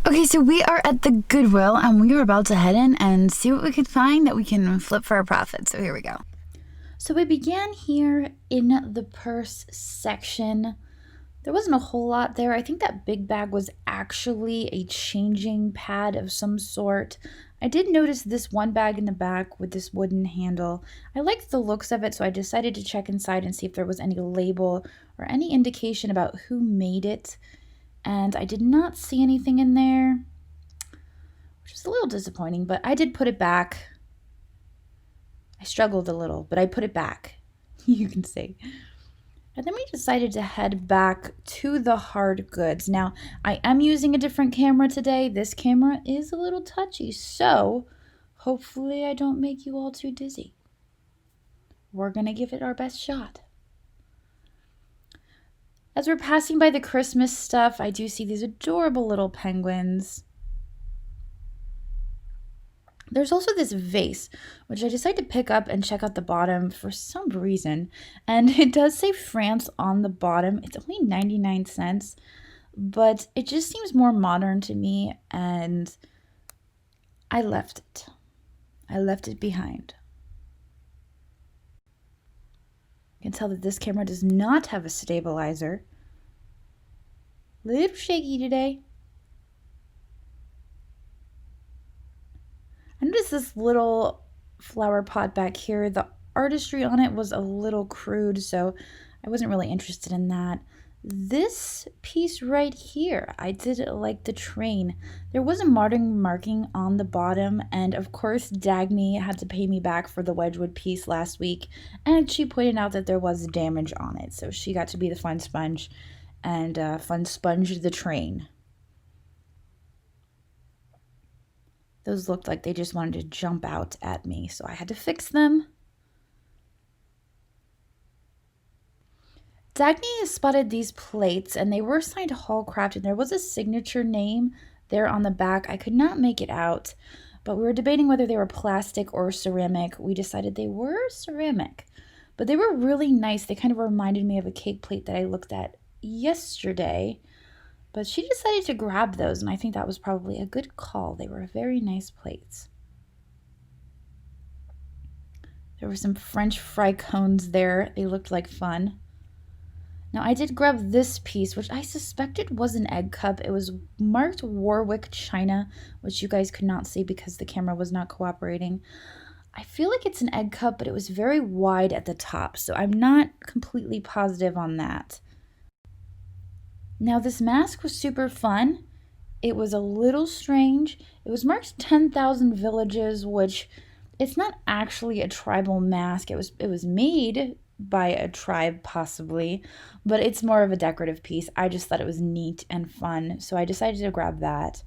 Okay, so we are at the Goodwill and we are about to head in and see what we can find that we can flip for a profit. So here we go. So we began here in the purse section. There wasn't a whole lot there. I think that big bag was actually a changing pad of some sort. I did notice this one bag in the back with this wooden handle. I liked the looks of it, so I decided to check inside and see if there was any label or any indication about who made it. And I did not see anything in there, which is a little disappointing, but I did put it back. I struggled a little, but I put it back, you can see. And then we decided to head back to the hard goods. Now, I am using a different camera today. This camera is a little touchy, so hopefully I don't make you all too dizzy. We're going to give it our best shot. As we're passing by the Christmas stuff, I do see these adorable little penguins. There's also this vase, which I decided to pick up and check out the bottom for some reason. And it does say France on the bottom. It's only 99 cents, but it just seems more modern to me, and I left it. I left it behind. You can tell that this camera does not have a stabilizer. A little shaky today. I noticed this little flower pot back here. The artistry on it was a little crude, so I wasn't really interested in that. This piece right here, I did like the train. There was a modern marking on the bottom, and of course Dagny had to pay me back for the Wedgwood piece last week, and she pointed out that there was damage on it, so she got to be the fun sponge and fun sponge the train. Those looked like they just wanted to jump out at me, so I had to fix them. Dagny spotted these plates, and they were signed Hallcraft, and there was a signature name there on the back. I could not make it out, but we were debating whether they were plastic or ceramic. We decided they were ceramic, but they were really nice. They kind of reminded me of a cake plate that I looked at yesterday, but she decided to grab those, and I think that was probably a good call. They were very nice plates. There were some French fry cones there. They looked like fun. Now, I did grab this piece, which I suspected was an egg cup. It was marked Warwick China, which you guys could not see because the camera was not cooperating. I feel like it's an egg cup, but it was very wide at the top, so I'm not completely positive on that. Now, this mask was super fun. It was a little strange. It was marked 10,000 villages, which it's not actually a tribal mask. It was made by a tribe possibly, but it's more of a decorative piece. I just thought it was neat and fun, so I decided to grab that.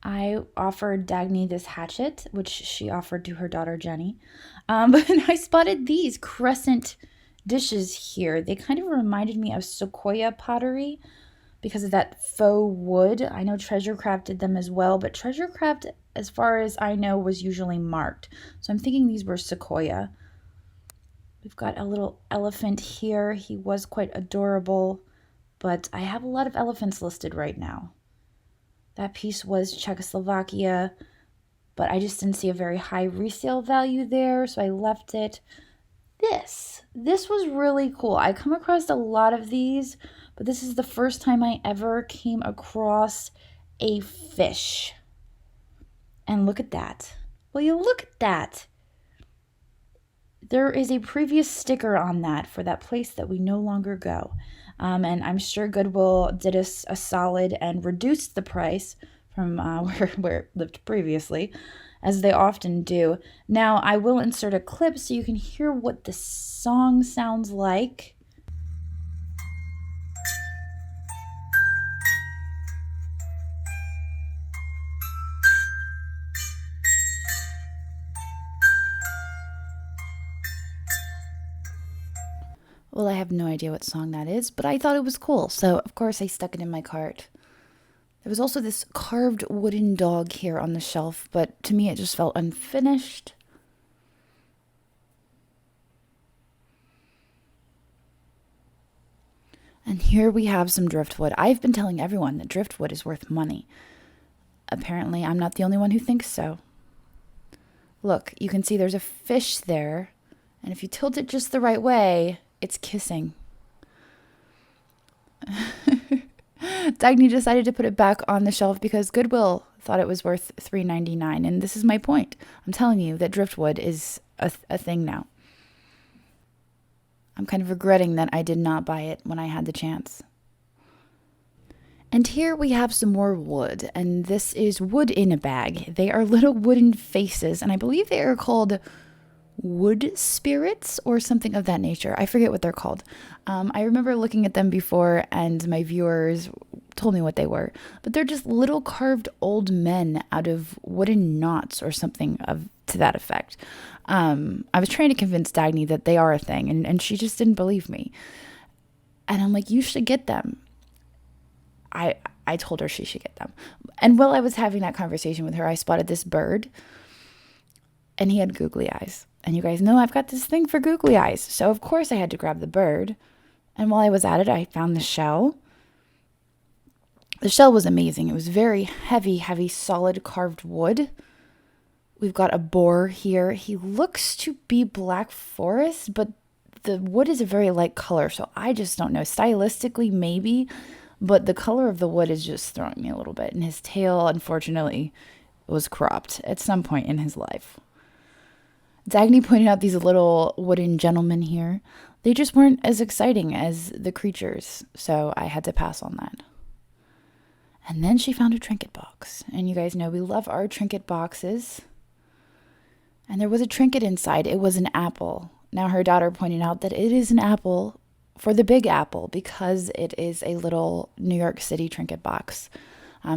I offered Dagny this hatchet, which she offered to her daughter Jenny. But I spotted these crescent dishes here. They kind of reminded me of sequoia pottery because of that faux wood. I know Treasure Craft did them as well, but Treasure Craft, as far as I know, was usually marked. So I'm thinking these were sequoia. We've got a little elephant here. He was quite adorable, but I have a lot of elephants listed right now. That piece was Czechoslovakia, but I just didn't see a very high resale value there, so I left it. This was really cool. I come across a lot of these, but this is the first time I ever came across a fish. And look at that. Will you look at that? There is a previous sticker on that for that place that we no longer go. And I'm sure Goodwill did us a solid and reduced the price from where it lived previously, as they often do. Now, I will insert a clip so you can hear what the song sounds like. Well, I have no idea what song that is, but I thought it was cool, so of course I stuck it in my cart. There was also this carved wooden dog here on the shelf, but to me it just felt unfinished. And here we have some driftwood. I've been telling everyone that driftwood is worth money. Apparently, I'm not the only one who thinks so. Look, you can see there's a fish there, and if you tilt it just the right way, it's kissing. Dagny decided to put it back on the shelf because Goodwill thought it was worth $3.99, and this is my point. I'm telling you that driftwood is a thing now. I'm kind of regretting that I did not buy it when I had the chance. And here we have some more wood, and this is wood in a bag. They are little wooden faces, and I believe they are called wood spirits or something of that nature. I forget what they're called. I remember looking at them before, and my viewers told me what they were. But they're just little carved old men out of wooden knots or something to that effect. I was trying to convince Dagny that they are a thing, and she just didn't believe me. And I'm like, you should get them. I told her she should get them. And while I was having that conversation with her, I spotted this bird, and he had googly eyes. And you guys know I've got this thing for googly eyes. So, of course, I had to grab the bird. And while I was at it, I found the shell. The shell was amazing. It was very heavy, solid carved wood. We've got a boar here. He looks to be black forest, but the wood is a very light color. So I just don't know. Stylistically, maybe. But the color of the wood is just throwing me a little bit. And his tail, unfortunately, was cropped at some point in his life. Dagny pointed out these little wooden gentlemen here. They just weren't as exciting as the creatures, so I had to pass on that. And then she found a trinket box. And you guys know we love our trinket boxes. And there was a trinket inside. It was an apple. Now her daughter pointed out that it is an apple for the Big Apple because it is a little New York City trinket box.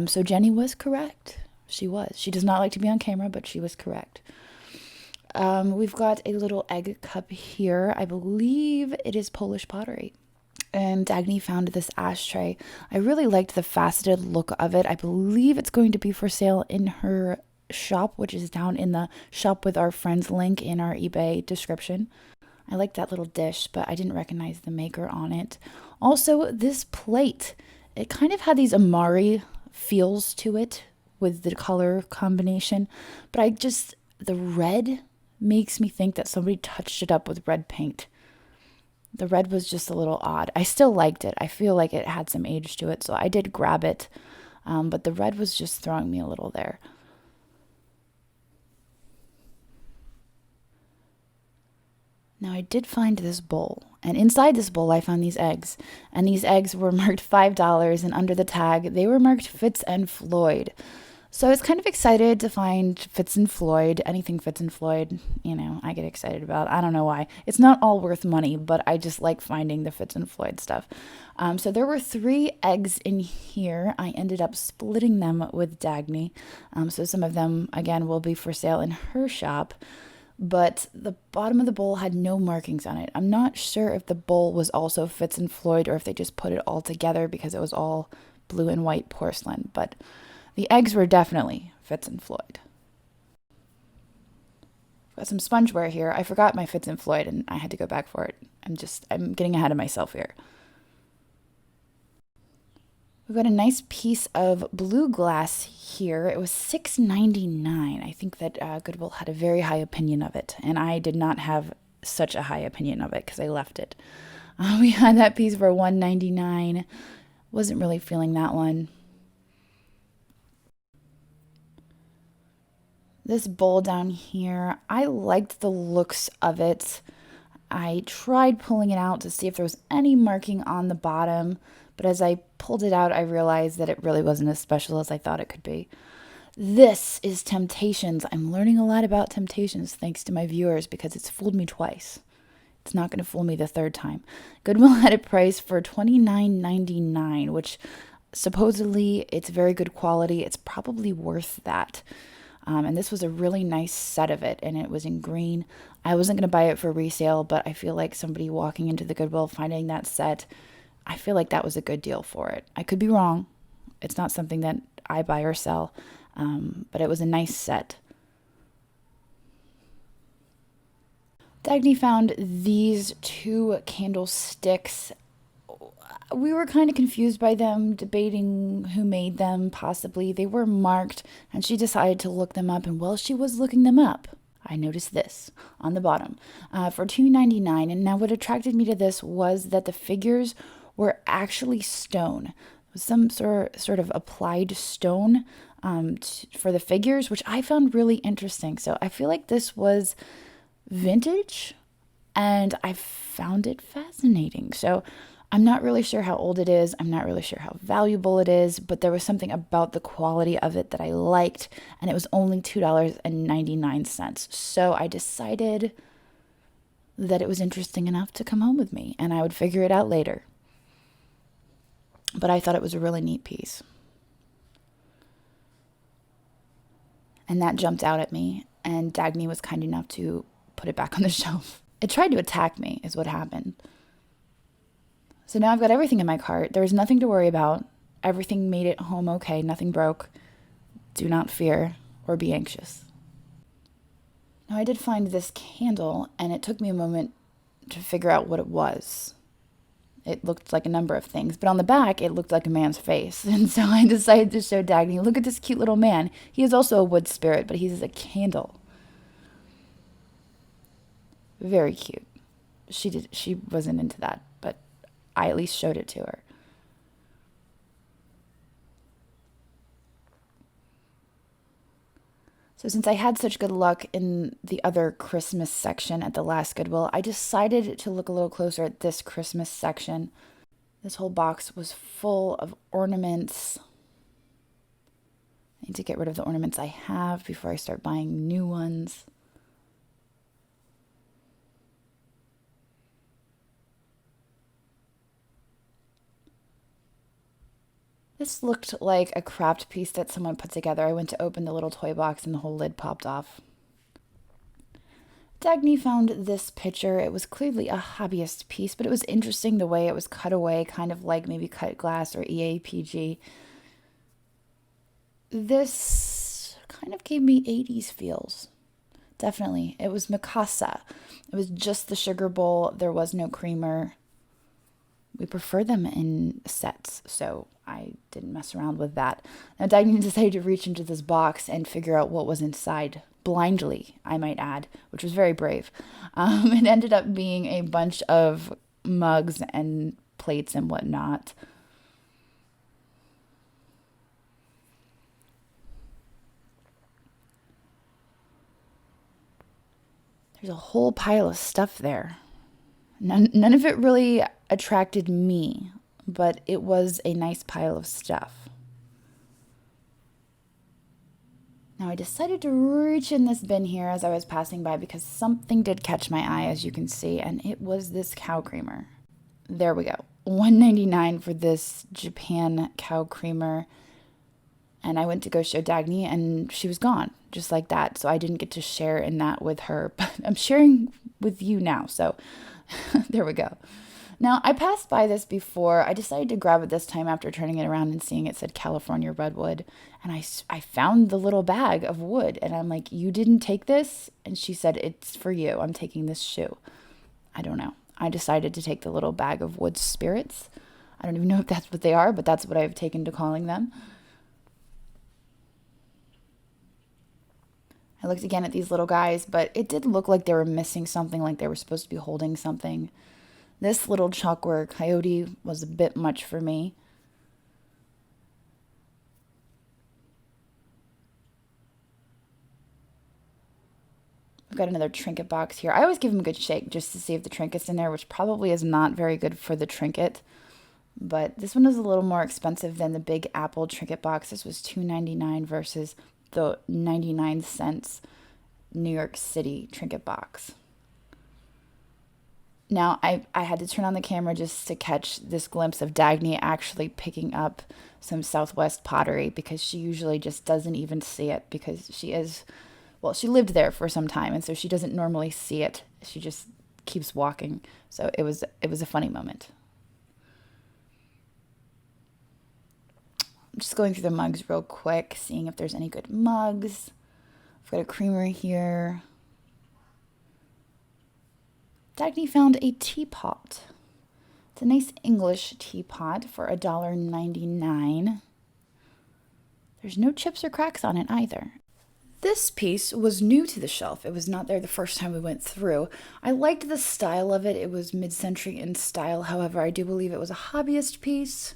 So Jenny was correct. She was. She does not like to be on camera, but she was correct. We've got a little egg cup here. I believe it is Polish pottery. And Dagny found this ashtray. I really liked the faceted look of it. I believe it's going to be for sale in her shop, which is down in the shop with our friends link in our eBay description. I like that little dish, but I didn't recognize the maker on it. Also, this plate, it kind of had these Amari feels to it with the color combination, but the red makes me think that somebody touched it up with red paint. The red was just a little odd. I still liked it. I feel like it had some age to it, so I did grab it. But the red was just throwing me a little there. Now, I did find this bowl, and inside this bowl, I found these eggs. And these eggs were marked $5, and under the tag, they were marked Fitz and Floyd. So I was kind of excited to find Fitz and Floyd. Anything Fitz and Floyd, I get excited about. I don't know why. It's not all worth money, but I just like finding the Fitz and Floyd stuff. So there were 3 eggs in here. I ended up splitting them with Dagny. So some of them, again, will be for sale in her shop. But the bottom of the bowl had no markings on it. I'm not sure if the bowl was also Fitz and Floyd or if they just put it all together because it was all blue and white porcelain. But the eggs were definitely Fitz and Floyd. Got some spongeware here. I forgot my Fitz and Floyd and I had to go back for it. I'm getting ahead of myself here. We've got a nice piece of blue glass here. It was $6.99. I think that Goodwill had a very high opinion of it, and I did not have such a high opinion of it because I left it. We had that piece for $1.99. Wasn't really feeling that one. This bowl down here, I liked the looks of it. I tried pulling it out to see if there was any marking on the bottom, but as I pulled it out, I realized that it really wasn't as special as I thought it could be. This is Temptations. I'm learning a lot about Temptations thanks to my viewers because it's fooled me twice. It's not going to fool me the third time. Goodwill had it priced for $29.99, which supposedly it's very good quality. It's probably worth that. And this was a really nice set of it, and it was in green. I wasn't going to buy it for resale, but I feel like somebody walking into the Goodwill finding that set, I feel like that was a good deal for it. I could be wrong. It's not something that I buy or sell, but it was a nice set. Dagny found these 2 candlesticks. we were kind of confused by them, debating who made them, possibly. They were marked, and she decided to look them up, and while she was looking them up, I noticed this on the bottom for $2.99. And now what attracted me to this was that the figures were actually stone. It was some sort of applied stone for the figures, which I found really interesting. So I feel like this was vintage, and I found it fascinating. So I'm not really sure how old it is. I'm not really sure how valuable it is, but there was something about the quality of it that I liked, and it was only $2.99. So I decided that it was interesting enough to come home with me, and I would figure it out later. But I thought it was a really neat piece. And that jumped out at me, and Dagny was kind enough to put it back on the shelf. It tried to attack me, is what happened. So now I've got everything in my cart. There was nothing to worry about. Everything made it home okay. Nothing broke. Do not fear or be anxious. Now I did find this candle, and it took me a moment to figure out what it was. It looked like a number of things, but on the back, it looked like a man's face. And so I decided to show Dagny, look at this cute little man. He is also a wood spirit, but he's a candle. Very cute. She wasn't into that, but I at least showed it to her. So since I had such good luck in the other Christmas section at the last Goodwill, I decided to look a little closer at this Christmas section. This whole box was full of ornaments. I need to get rid of the ornaments I have before I start buying new ones. This looked like a craft piece that someone put together. I went to open the little toy box and the whole lid popped off. Dagny found this picture. It was clearly a hobbyist piece, but it was interesting the way it was cut away, kind of like maybe cut glass or EAPG. This kind of gave me 80s feels. Definitely. It was Mikasa. It was just the sugar bowl. There was no creamer. We prefer them in sets, so I didn't mess around with that. Now, Dagny decided to reach into this box and figure out what was inside, blindly, I might add, which was very brave. It ended up being a bunch of mugs and plates and whatnot. There's a whole pile of stuff there. None of it really attracted me, but it was a nice pile of stuff. Now I decided to reach in this bin here as I was passing by because something did catch my eye, as you can see, and it was this cow creamer. There we go. $1.99 for this Japan cow creamer. And I went to go show Dagny, and she was gone, just like that. So I didn't get to share in that with her, but I'm sharing with you now. So there we go. Now, I passed by this before. I decided to grab it this time after turning it around and seeing it said California Redwood. And I found the little bag of wood, and I'm like, you didn't take this? And she said, it's for you. I'm taking this shoe. I don't know. I decided to take the little bag of wood spirits. I don't even know if that's what they are, but that's what I've taken to calling them. I looked again at these little guys, but it did look like they were missing something, like they were supposed to be holding something. This little chalkware coyote was a bit much for me. I've got another trinket box here. I always give them a good shake just to see if the trinket's in there, which probably is not very good for the trinket. But this one was a little more expensive than the Big Apple trinket box. This was $2.99 versus the 99 cents New York City trinket box. Now, I had to turn on the camera just to catch this glimpse of Dagny actually picking up some Southwest pottery, because she usually just doesn't even see it, because she lived there for some time, and so she doesn't normally see it. She just keeps walking. So it was a funny moment. I'm just going through the mugs real quick, seeing if there's any good mugs. I've got a creamer here. Dagny found a teapot. It's a nice English teapot for $1.99. There's no chips or cracks on it either. This piece was new to the shelf. It was not there the first time we went through. I liked the style of it. It was mid-century in style. However, I do believe it was a hobbyist piece,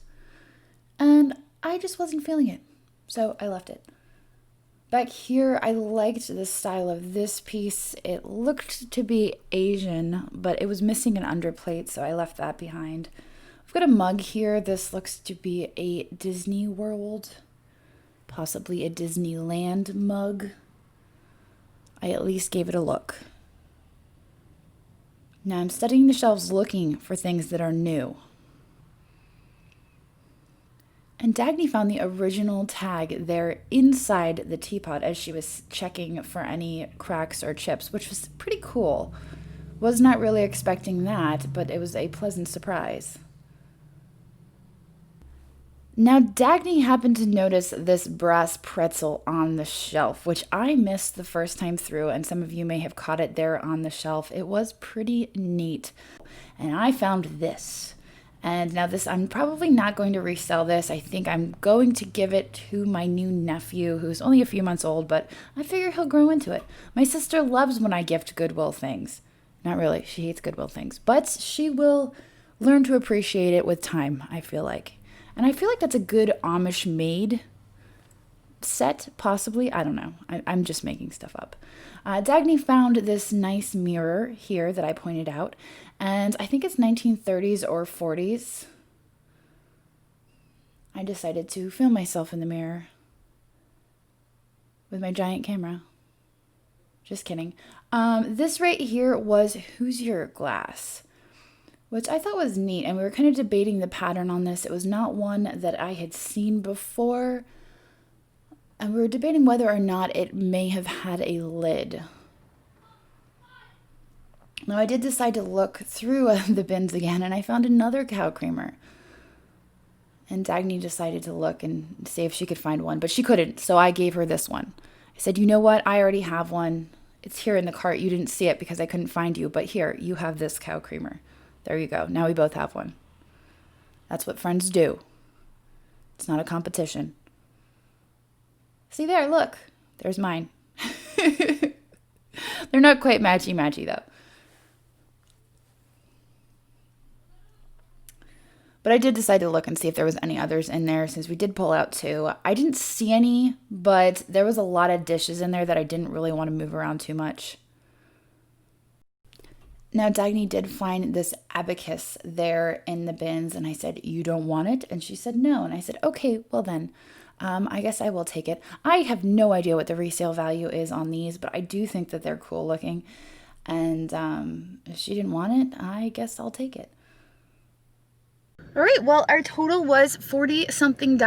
and I just wasn't feeling it, so I left it. Back here, I liked the style of this piece. It looked to be Asian, but it was missing an underplate, so I left that behind. I've got a mug here. This looks to be a Disney World, possibly a Disneyland mug. I at least gave it a look. Now I'm studying the shelves looking for things that are new. And Dagny found the original tag there inside the teapot as she was checking for any cracks or chips, which was pretty cool. Was not really expecting that, but it was a pleasant surprise. Now, Dagny happened to notice this brass pretzel on the shelf, which I missed the first time through, and some of you may have caught it there on the shelf. It was pretty neat. And I found this. And now this, I'm probably not going to resell this. I think I'm going to give it to my new nephew, who's only a few months old, but I figure he'll grow into it. My sister loves when I gift Goodwill things. Not really, she hates Goodwill things, but she will learn to appreciate it with time, I feel like. And I feel like that's a good Amish made set, possibly. I don't know. I'm just making stuff up. Dagny found this nice mirror here that I pointed out. And I think it's 1930s or 40s. I decided to film myself in the mirror with my giant camera. Just kidding. This right here was Hoosier glass, which I thought was neat, and we were kind of debating the pattern on this. It was not one that I had seen before, and we were debating whether or not it may have had a lid. Now, I did decide to look through the bins again, and I found another cow creamer. And Dagny decided to look and see if she could find one, but she couldn't, so I gave her this one. I said, you know what? I already have one. It's here in the cart. You didn't see it because I couldn't find you, but here, you have this cow creamer. There you go. Now we both have one. That's what friends do. It's not a competition. See there, look. There's mine. They're not quite matchy-matchy, though. But I did decide to look and see if there was any others in there, since we did pull out 2. I didn't see any, but there was a lot of dishes in there that I didn't really want to move around too much. Now, Dagny did find this abacus there in the bins, and I said, you don't want it? And she said, no. And I said, okay, well then, I guess I will take it. I have no idea what the resale value is on these, but I do think that they're cool looking. And if she didn't want it, I guess I'll take it. All right, well, our total was $40-something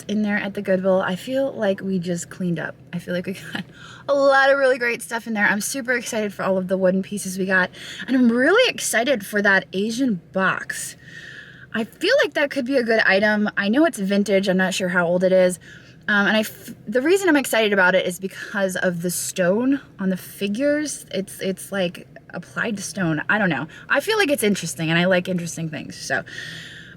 in there at the Goodwill. I feel like we just cleaned up. I feel like we got a lot of really great stuff in there. I'm super excited for all of the wooden pieces we got, and I'm really excited for that Asian box. I feel like that could be a good item. I know it's vintage. I'm not sure how old it is. And the reason I'm excited about it is because of the stone on the figures. It's like applied to stone. I don't know. I feel like it's interesting, and I like interesting things. So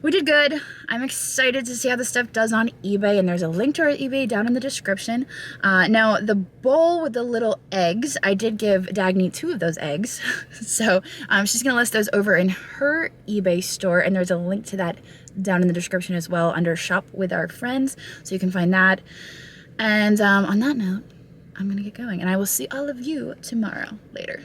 we did good. I'm excited to see how this stuff does on eBay, and there's a link to our eBay down in the description. Now, the bowl with the little eggs, I did give Dagny 2 of those eggs. So she's going to list those over in her eBay store, and there's a link to that down in the description as well under Shop with Our Friends, so you can find that. And on that note, I'm going to get going, and I will see all of you tomorrow. Later.